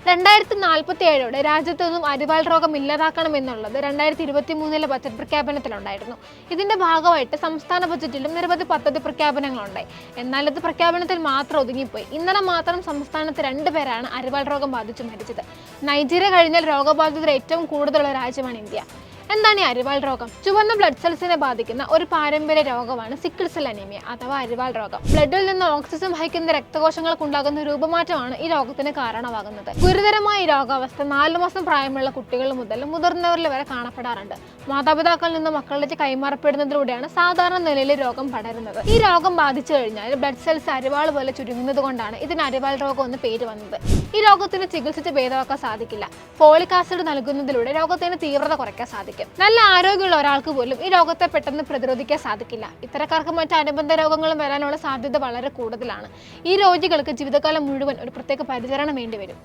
2047 രാജ്യത്തു നിന്നും അരിവാൾ രോഗം ഇല്ലാതാക്കണമെന്നുള്ളത് 2023 ബജറ്റ് പ്രഖ്യാപനത്തിലുണ്ടായിരുന്നു. ഇതിന്റെ ഭാഗമായിട്ട് സംസ്ഥാന ബജറ്റിലും നിരവധി പദ്ധതി പ്രഖ്യാപനങ്ങളുണ്ടായി. എന്നാൽ ഇത് പ്രഖ്യാപനത്തിൽ മാത്രം ഒതുങ്ങിപ്പോയി. ഇന്നലെ മാത്രം സംസ്ഥാനത്ത് 2 പേരാണ് അരിവാൾ രോഗം ബാധിച്ചു മരിച്ചത്. നൈജീരിയ കഴിഞ്ഞാൽ രോഗബാധിതർ ഏറ്റവും കൂടുതലുള്ള രാജ്യമാണ് ഇന്ത്യ. എന്താണ് ഈ അരിവാൾ രോഗം? ചുവന്ന ബ്ലഡ് സെൽസിനെ ബാധിക്കുന്ന ഒരു പാരമ്പര്യ രോഗമാണ് സിക്കിൾ സെൽ അനീമിയ അഥവാ അരിവാൾ രോഗം. ബ്ലഡിൽ നിന്ന് ഓക്സിജൻ വഹിക്കുന്ന രക്തകോശങ്ങൾക്കുണ്ടാകുന്ന രൂപമാറ്റമാണ് ഈ രോഗത്തിന് കാരണമാകുന്നത്. ഗുരുതരമായ ഈ രോഗാവസ്ഥ 4 മാസം പ്രായമുള്ള കുട്ടികൾ മുതൽ മുതിർന്നവരിൽ വരെ കാണപ്പെടാറുണ്ട്. മാതാപിതാക്കളിൽ നിന്ന് മക്കളിലേക്ക് കൈമാറപ്പെടുന്നതിലൂടെയാണ് സാധാരണ നിലയിൽ രോഗം പടരുന്നത്. ഈ രോഗം ബാധിച്ചു കഴിഞ്ഞാൽ ബ്ലഡ് സെൽസ് അരിവാൾ പോലെ ചുരുങ്ങുന്നത് കൊണ്ടാണ് ഇതിന് അരിവാൾ രോഗം എന്ന് പേര് വന്നത്. ഈ രോഗത്തിന് ചികിത്സിച്ച് ഭേദമാക്കാൻ സാധിക്കില്ല. ഫോളിക് ആസിഡ് നൽകുന്നതിലൂടെ രോഗത്തിന് തീവ്രത കുറയ്ക്കാൻ സാധിക്കും. നല്ല ആരോഗ്യമുള്ള ഒരാൾക്ക് പോലും ഈ രോഗത്തെ പെട്ടെന്ന് പ്രതിരോധിക്കാൻ സാധിക്കില്ല. ഇത്തരക്കാർക്ക് മറ്റ് അനുബന്ധ രോഗങ്ങളും വരാനുള്ള സാധ്യത വളരെ കൂടുതലാണ്. ഈ രോഗികൾക്ക് ജീവിതകാലം മുഴുവൻ ഒരു പ്രത്യേക പരിചരണം വേണ്ടിവരും.